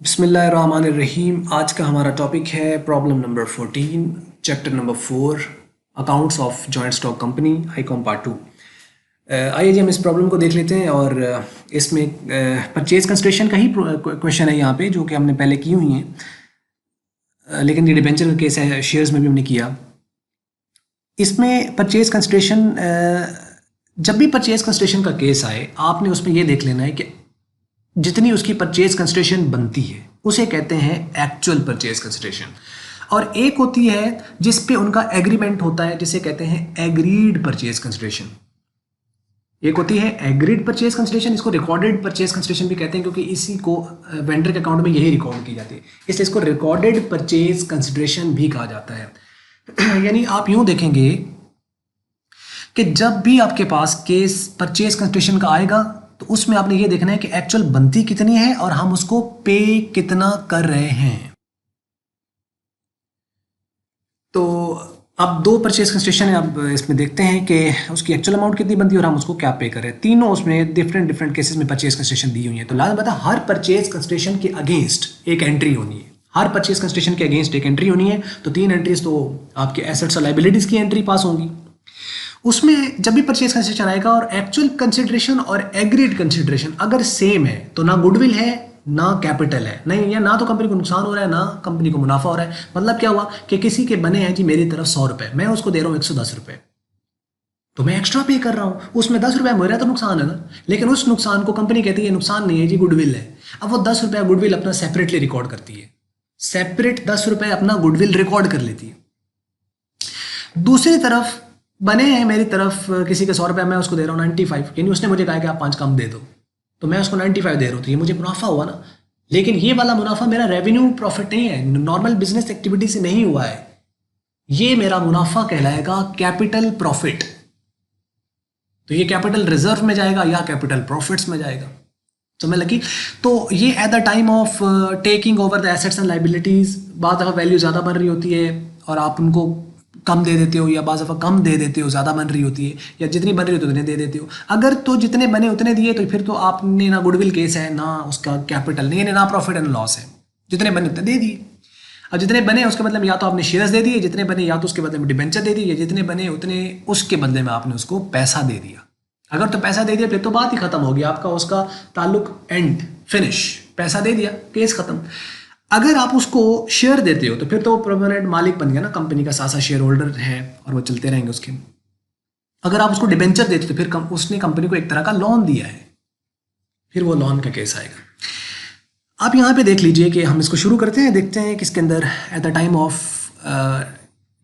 बिस्मिल्लाहिर्रहमानिर्रहीम। आज का हमारा टॉपिक है problem number 14, chapter number 4, accounts of joint stock company, Icom part 2। आइए जी हम इस प्रॉब्लम को देख लेते हैं। और इसमें परचेज कंसिडरेशन का ही क्वेश्चन है यहाँ पे, जो कि हमने पहले की हुई हैं। लेकिन ये डिबेंचर का केस है, शेयर्स में भी हमने किया। इसमें परचेज कंसिडरेशन, जब भी परचेज कंसिडरेशन का केस आए, आपने उसमें ये देख लेना है कि जितनी उसकी परचेज कंसिडरेशन बनती है उसे कहते हैं एक्चुअल परचेज कंसिडरेशन। और एक होती है जिस पे उनका एग्रीमेंट होता है, जिसे कहते हैं एग्रीड परचेज कंसिडरेशन। एक होती है एग्रीड परचेज कंसिडरेशन, इसको रिकॉर्डेड परचेज कंसिडरेशन भी कहते हैं, क्योंकि इसी को वेंडर के अकाउंट में यही रिकॉर्ड की जाती है, इसलिए इसको रिकॉर्डेड परचेज कंसिडरेशन भी कहा जाता है। यानी आप यूं देखेंगे कि जब भी आपके पास केस परचेज कंसिडरेशन का आएगा तो उसमें आपने ये देखना है कि एक्चुअल बनती कितनी है और हम उसको पे कितना कर रहे हैं। तो अब दो परचेज कंसिडरेशन है, अब इसमें देखते हैं कि उसकी एक्चुअल अमाउंट कितनी बनती है और हम उसको क्या पे कर रहे हैं। तीनों उसमें डिफरेंट केसेस में परचेज कंसिडरेशन दी हुई है। तो लाजम बता, हर परचेज कंसिडरेशन के अगेंस्ट एक एंट्री होनी है। हर परचेज कंसिडरेशन के अगेंस्ट एक एंट्री होनी है। तो तीन एंट्रीज तो आपके एसेट्स और लाइबिलिटीज की एंट्री पास होंगी। उसमें जब भी परचेज कंसिडरेशन आएगा और एक्चुअल कंसिडरेशन और एग्रीड कंसिडरेशन अगर सेम है तो ना गुडविल है ना कैपिटल है, नहीं, या ना तो कंपनी को नुकसान हो रहा है ना कंपनी को मुनाफा हो रहा है। मतलब क्या हुआ कि किसी के बने हैं जी मेरी तरफ 100 रुपए, मैं उसको दे रहा हूँ 110 रुपए, तो मैं एक्स्ट्रा पे कर रहा हूँ, उसमें 10 रुपया मेरा तो नुकसान है ना। लेकिन उस नुकसान को कंपनी कहती है नुकसान नहीं है जी, गुडविल है। अब वो 10 रुपया गुडविल अपना सेपरेटली रिकॉर्ड करती है, सेपरेट 10 रुपए अपना गुडविल रिकॉर्ड कर लेती है। दूसरी तरफ बने हैं मेरी तरफ किसी के 100 रुपये, मैं उसको दे रहा हूँ 95, यानी उसने मुझे कहा कि आप 5 कम दे दो, तो मैं उसको 95 दे रहा हूँ, तो ये मुझे मुनाफा हुआ ना। लेकिन ये वाला मुनाफा मेरा रेवेन्यू प्रॉफिट नहीं है, नॉर्मल बिजनेस एक्टिविटी से नहीं हुआ है, ये मेरा मुनाफा कहलाएगा कैपिटल प्रॉफिट। तो ये कैपिटल रिजर्व में जाएगा या कैपिटल प्रॉफिट्स में जाएगा, समझ लगी। तो ये eight the time of taking over the assets and liabilities, बाद दफ़ा वैल्यू ज़्यादा बन रही होती है और आप उनको कम दे देते हो, या बाज़ दफ़ा कम दे देते हो, ज़्यादा बन रही होती है, या जितनी बन रही होती है उतने दे देते हो। अगर तो जितने बने उतने दिए तो फिर तो आपने ना गुडविल केस है ना उसका कैपिटल नहीं है, ना प्रॉफिट एंड लॉस है, जितने बने उतने दे दिए। अब जितने बने उसके बदले में या तो आपने शेयर्स दे दिए, जितने बने या तो उसके बदले में डिबेंचर दे दिए, जितने बने उतने उसके बदले में आपने उसको पैसा दे दिया। अगर तो पैसा दे दिया फिर तो बात ही खत्म हो गया, आपका उसका ताल्लुक एंड फिनिश, पैसा दे दिया केस खत्म। अगर आप उसको शेयर देते हो तो फिर तो परमानेंट मालिक बन गया ना, कंपनी का सासा शेयर होल्डर है और वो चलते रहेंगे उसके। अगर आप उसको डिबेंचर देते तो फिर उसने कंपनी को एक तरह का लोन दिया है, फिर वो लोन का केस आएगा। आप यहाँ पे देख लीजिए कि हम इसको शुरू करते हैं, देखते हैं किसके अंदर at the time of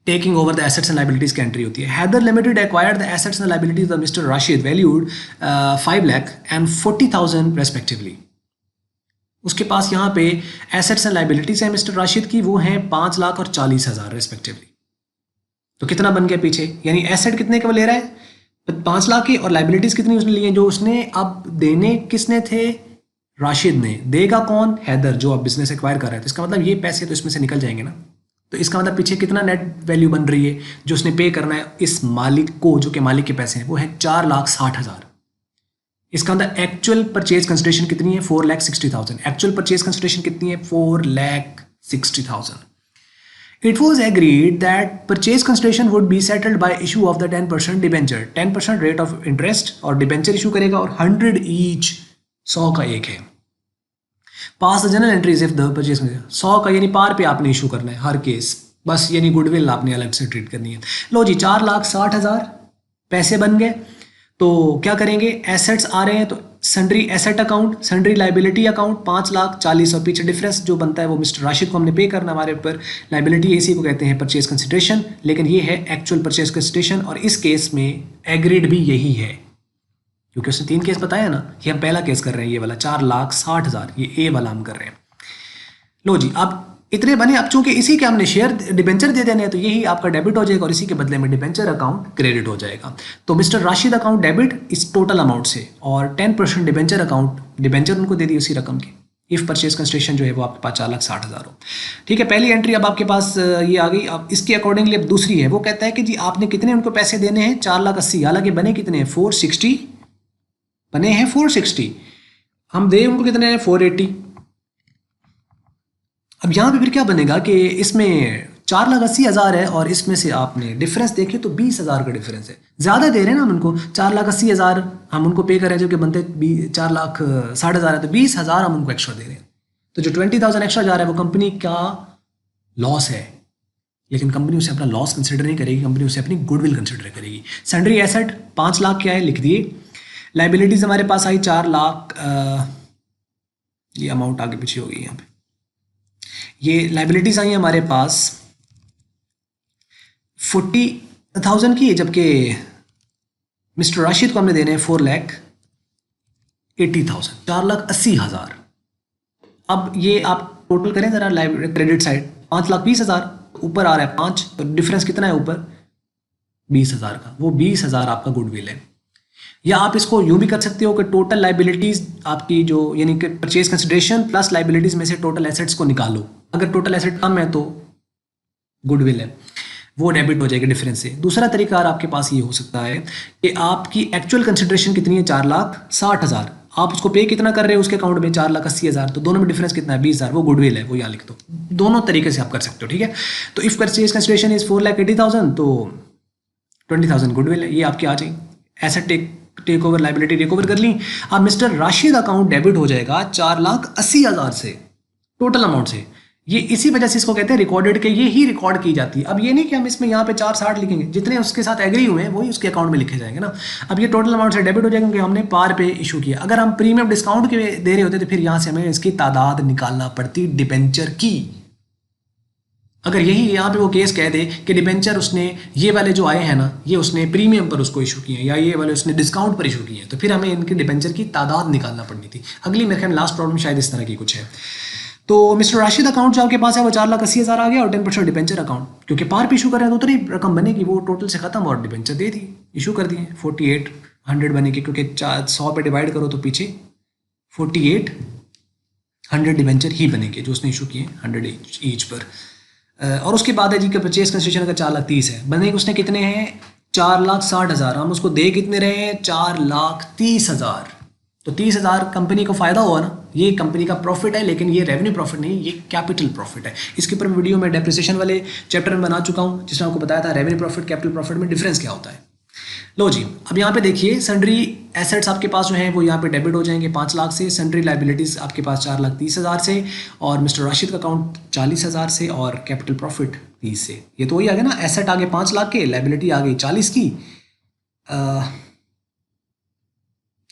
taking over the assets and liabilities की एंट्री होती है। Haider limited acquired the assets and liabilities of mister Rashid valued 5 lakh and 40,000 respectively. उसके पास यहाँ पे एसेट्स एंड लाइबिलिटीज है मिस्टर राशिद की, वो हैं 5 लाख और 40,000 रेस्पेक्टिवली। तो कितना बन गया पीछे, यानी एसेट कितने का वो ले रहा है 5 लाख की, और लाइबिलिटीज कितनी उसने ली है, जो उसने अब देने किसने थे, राशिद ने। देगा कौन, हैदर, जो अब बिजनेस एक्वायर कर रहा है। तो इसका मतलब ये पैसे तो इसमें से निकल जाएंगे ना। तो इसका मतलब पीछे कितना नेट वैल्यू बन रही है जो उसने पे करना है इस मालिक को, जो कि मालिक के पैसे हैं, वो है 4,60,000। इसका अंदर एक्चुअल परचेज कंसिडरेशन कितनी है 4,60,000। एक्चुअल परचेज कंसिडरेशन कितनी है 4,60,000। It was agreed that purchase consideration would be settled by issue of the 10% debenture, 10% rate of interest, और डिबेंचर इशू करेगा, और 100 ईच, 100 का एक है। Pass the general entries if the purchase 100 का, यानी पार पे आपने इशू करना है हर केस, बस, यानी गुडविल आपने अलग से ट्रीट करनी है। लो जी, 4,60,000 पैसे बन गए। तो क्या करेंगे, एसेट्स आ रहे हैं तो sundry asset account, sundry liability account 5,40,000, और पीछे डिफरेंस जो बनता है वो मिस्टर राशिद को हमने पे करना हमारे ऊपर। लाइबिलिटी इसी को कहते हैं परचेज कंसिडरेशन, लेकिन ये है एक्चुअल परचेज कंसिडरेशन, और इस केस में एग्रीड भी यही है, क्योंकि उसने 3 केस बताया ना। ये हम पहला केस कर रहे हैं, ये वाला 4,60,000, ये ए वाला हम कर रहे हैं। लो जी, अब इतने बने, अब चूंकि इसी के हमने शेयर डिबेंचर दे देने हैं तो यही आपका डेबिट हो जाएगा, और इसी के बदले में डिबेंचर अकाउंट क्रेडिट हो जाएगा। तो मिस्टर राशिद अकाउंट डेबिट इस टोटल अमाउंट से, और 10% डिबेंचर अकाउंट, डिबेंचर उनको दे दी उसी रकम की, इफ परचेज कंसिडरेशन जो है वो आपके पास 4,60,000 हो। ठीक है, पहली एंट्री अब आपके पास ये आ गई। अब इसके अकॉर्डिंगली अब दूसरी है, वो कहता है कि जी आपने कितने उनको पैसे देने हैं 4,80,000, हालांकि बने कितने हैं 460 बने हैं 460, हम दे उनको कितने हैं 480। अब यहाँ पे फिर क्या बनेगा कि इसमें 4,80,000 है और इसमें से आपने डिफरेंस देखे तो 20,000 का डिफरेंस है। ज़्यादा दे रहे हैं ना हम उनको, 4,80,000 हम उनको पे कर रहे हैं, जो कि बनते 4,60,000 है, तो 20,000 हम उनको एक्स्ट्रा दे रहे हैं। तो जो 20,000 एक्स्ट्रा जा रहा है वो कंपनी का लॉस है, लेकिन कंपनी उसे अपना लॉस कंसिडर नहीं करेगी, कंपनी उसे अपनी गुडविल कंसिडर करेगी। सैंडरी एसेट 5 लाख क्या है लिख दिए। लाइबिलिटीज हमारे पास आई 4 लाख, ये अमाउंट आगे पीछे होगी यहाँ पे। ये लाइबिलिटीज आई हमारे पास 40,000 की, जबकि मिस्टर राशिद को हमने देने हैं 4,80,000, 4,80,000। अब ये आप टोटल करें जरा, क्रेडिट साइड 5,20,000 ऊपर आ रहा है 5, तो डिफरेंस कितना है ऊपर 20,000 का, वो 20,000 आपका गुडविल है। या आप इसको यूं भी कर सकते हो कि टोटल लाइबिलिटीज आपकी जो, यानी कि परचेज कंसिडरेशन प्लस लाइबिलिटीज में से टोटल एसेट्स को निकालो। अगर टोटल एसेट कम है तो गुडविल है, वो डेबिट हो जाएगी डिफरेंस से। दूसरा तरीका आपके पास ये हो सकता है कि आपकी एक्चुअल कंसिडरेशन कितनी है 4,60,000, आप उसको पे कितना कर रहे हो उसके अकाउंट में 4,80,000, तो दोनों में डिफरेंस कितना है 20,000, वो गुडविल है, वो यहाँ लिख दो। दोनों तरीके से आप कर सकते हो, ठीक है। तो इफ परचेज कंसिडरेशन इज 4,80,000 तो 20,000 गुडविल है, ये आपकी आ जाएगी। Asset take over, liability take over कर ली। अब मिस्टर राशिद अकाउंट डेबिट हो जाएगा 4,80,000 से, टोटल अमाउंट से। ये इसी वजह से इसको कहते हैं रिकॉर्डेड, के ये ही रिकॉर्ड की जाती है। अब ये नहीं कि हम इसमें यहाँ पे 4,60 लिखेंगे, जितने उसके साथ एग्री हुए हैं वही उसके अकाउंट में लिखे जाएंगे ना। अब ये टोटल अमाउंट से डेबिट हो जाएगा क्योंकि हमने पार पे इशू किया। अगर हम प्रीमियम डिस्काउंट के दे रहे होते तो फिर यहाँ से हमें इसकी तादाद निकालना पड़ती डिबेंचर की। अगर यही यहाँ पे वो केस कह दे कि डिबेंचर उसने ये वाले जो आए हैं ना, ये उसने प्रीमियम पर उसको इशू किए हैं या ये वाले उसने डिस्काउंट पर इशू किए हैं, तो फिर हमें इनके डिबेंचर की तादाद निकालना पड़नी थी। अगली मेरे ख्याल लास्ट प्रॉब्लम शायद इस तरह की कुछ है। तो मिस्टर राशिद अकाउंट जो आपके पास है वो 4,80,000 आ गया और 10% डिबेंचर अकाउंट, क्योंकि पार पे इशू कर रहे हैं तो उतनी रकम बनेगी, वो टोटल से खत्म और डिबेंचर दे दी, इशू कर दिए 4,800 बनेगी, क्योंकि 100 पे डिवाइड करो तो पीछे 4,800 डिबेंचर ही बनेंगे जो उसने इशू किए 100 ईच पर। और उसके बाद है जी का परचेज कंसिडरेशन अगर 4,30,000 है, बनेंगे उसने कितने हैं 4,60,000, हम उसको दे कितने रहे हैं 4,30,000, तो 30,000 कंपनी को फायदा हुआ ना, ये कंपनी का प्रॉफिट है, लेकिन ये रेवेन्यू प्रॉफिट नहीं, ये कैपिटल प्रॉफिट है। इसके ऊपर वीडियो में डेप्रिसिएशन वाले चैप्टर में बना चुका हूँ, जिसमें आपको बताया था रेवेन्यू प्रॉफिट कैपिटल प्रॉफिट में डिफरेंस क्या होता है। लो जी, अब यहाँ पे देखिए सन्ड्री एसेट्स आपके पास जो हैं वो यहाँ पे डेबिट हो जाएंगे 5 लाख से, सन्ड्री लाइबिलिटीज़ आपके पास 4,30,000 से, और मिस्टर राशिद का अकाउंट 40,000 से, और कैपिटल प्रॉफिट 30 से। ये तो वही आ गया ना, एसेट आगे 5 लाख के, लाइबिलिटी आ गई 40 की,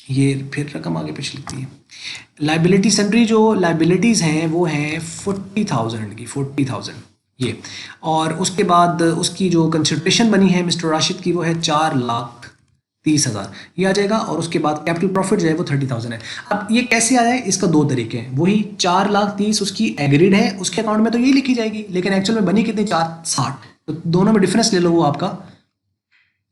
ये फिर रकम आगे पीछे लिखती है। लाइबिलिटी सन्ड्री जो लाइबिलिटीज़ हैं वो हैं 40,000 की, 40,000 ये, और उसके बाद उसकी जो कंसिडरेशन बनी है मिस्टर राशिद की वो है 4,30,000 ये आ जाएगा, और उसके बाद कैपिटल प्रॉफिट जो है वो 30,000 है। अब ये कैसे आया है, इसका 2 तरीके हैं, वही 4,30,000 उसकी एग्रीड है, उसके अकाउंट में तो ये लिखी जाएगी, लेकिन एक्चुअल में बनी कितनी 4,60, तो दोनों में डिफरेंस ले लो वो आपका।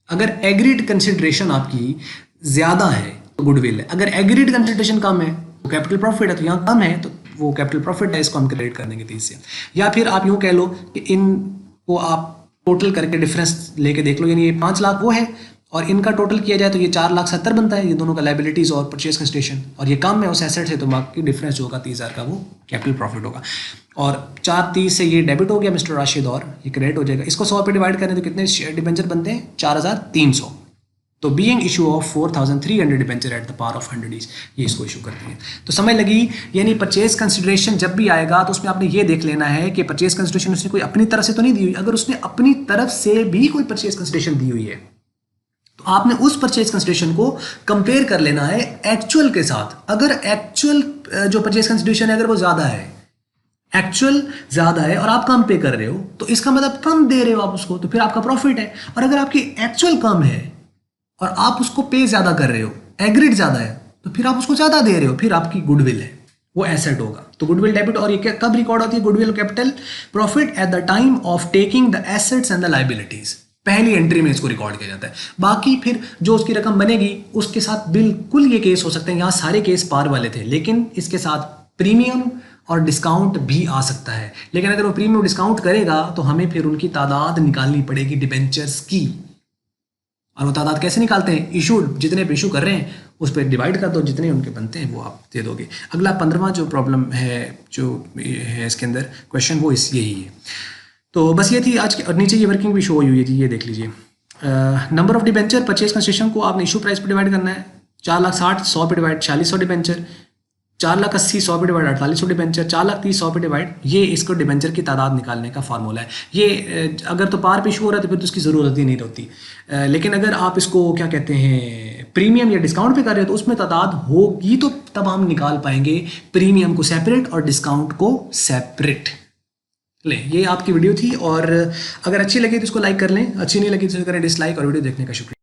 अगर एग्रीड कंसिडरेशन आपकी ज़्यादा है तो गुडविल है, अगर एग्रीड कंसिडरेशन कम है तो कैपिटल प्रॉफिट है, तो यहाँ कम है तो वो कैपिटल प्रॉफिट है, इसको हम क्रेडिट कर देंगे 30 से। या फिर आप यूँ कह लो कि इनको आप टोटल करके डिफरेंस लेके देख लो, यानी ये 5 लाख वो है और इनका टोटल किया जाए तो ये 4,70,000 बनता है, ये दोनों का लाइबिलिटीज़ और परचेज कंसिडरेशन, और ये कम है उस एसेट से, तो बाकी डिफरेंस जो होगा 30,000 का वो कैपिटल प्रॉफिट होगा। और 4,30,000 से ये डेबिट हो गया मिस्टर राशिद और ये क्रेडिट हो जाएगा। इसको 100 पे डिवाइड करें तो कितने डिबेंचर बनते हैं 4,300, तो being issue of 4,300 debenture at the power of 100 each, ये इसको इशू करती है। तो समझ लगी, यानी परचेज कंसिडरेशन जब भी आएगा तो उसमें आपने ये देख लेना है कि परचेज कंसिडरेशन उसने कोई अपनी तरफ से तो नहीं दी हुई। अगर उसने अपनी तरफ से भी कोई परचेज कंसिडरेशन दी हुई है तो आपने उस परचेज कंसिडरेशन को कंपेयर कर लेना है एक्चुअल के साथ। अगर एक्चुअल जो परचेज कंसिडरेशन है अगर वो ज़्यादा है, एक्चुअल ज़्यादा है और आप कम पे कर रहे हो, तो इसका मतलब कम दे रहे हो आप उसको, तो फिर आपका प्रॉफिट है। और अगर आपकी एक्चुअल कम है और आप उसको पे ज़्यादा कर रहे हो, एग्रीड ज़्यादा है, तो फिर आप उसको ज़्यादा दे रहे हो, फिर आपकी गुडविल है, वो एसेट होगा। तो गुडविल डेबिट, और ये कब रिकॉर्ड होती है goodwill capital profit? Eight the time of taking the assets and the liabilities, पहली एंट्री में इसको रिकॉर्ड किया जाता है। बाकी फिर जो उसकी रकम बनेगी उसके साथ बिल्कुल ये केस हो सकते हैं, यहाँ सारे केस पार वाले थे, लेकिन इसके साथ प्रीमियम और डिस्काउंट भी आ सकता है। लेकिन अगर वो प्रीमियम डिस्काउंट करेगा तो हमें फिर उनकी तादाद निकालनी पड़ेगी डिबेंचर्स की। और वो तादाद कैसे निकालते हैं, इशूड जितने पे इशू कर रहे हैं उस पर डिवाइड कर दो, जितने उनके बनते हैं वो आप दे दोगे। अगला 15वां जो प्रॉब्लम है जो है इसके अंदर क्वेश्चन वो यही है। तो बस ये थी आज की, और नीचे ये वर्किंग भी शो हुई है जी, ये देख लीजिए। Number of debenture purchase concession को आपने इशू प्राइस पर डिवाइड करना है। 4,60,000 100 पे डिवाइड 4600 डिबेंचर, 4,80,000 100 पे डिवाइड 4800 डिबेंचर, 4,30,000 100 पे डिवाइड, ये इसको डिबेंचर की तादाद निकालने का फार्मूला है। ये अगर तो पार पे इशू हो रहा है तो फिर तो उसकी ज़रूरत ही नहीं होती, लेकिन अगर आप इसको क्या कहते हैं प्रीमियम या डिस्काउंट पे कर रहे हो तो उसमें तादाद होगी, तो तब हम निकाल पाएंगे प्रीमियम को सेपरेट और डिस्काउंट को सेपरेट। ले, ये आपकी वीडियो थी, और अगर अच्छी लगी तो इसको लाइक कर लें, अच्छी नहीं लगी तो करें डिसलाइक, और वीडियो देखने का शुक्रिया।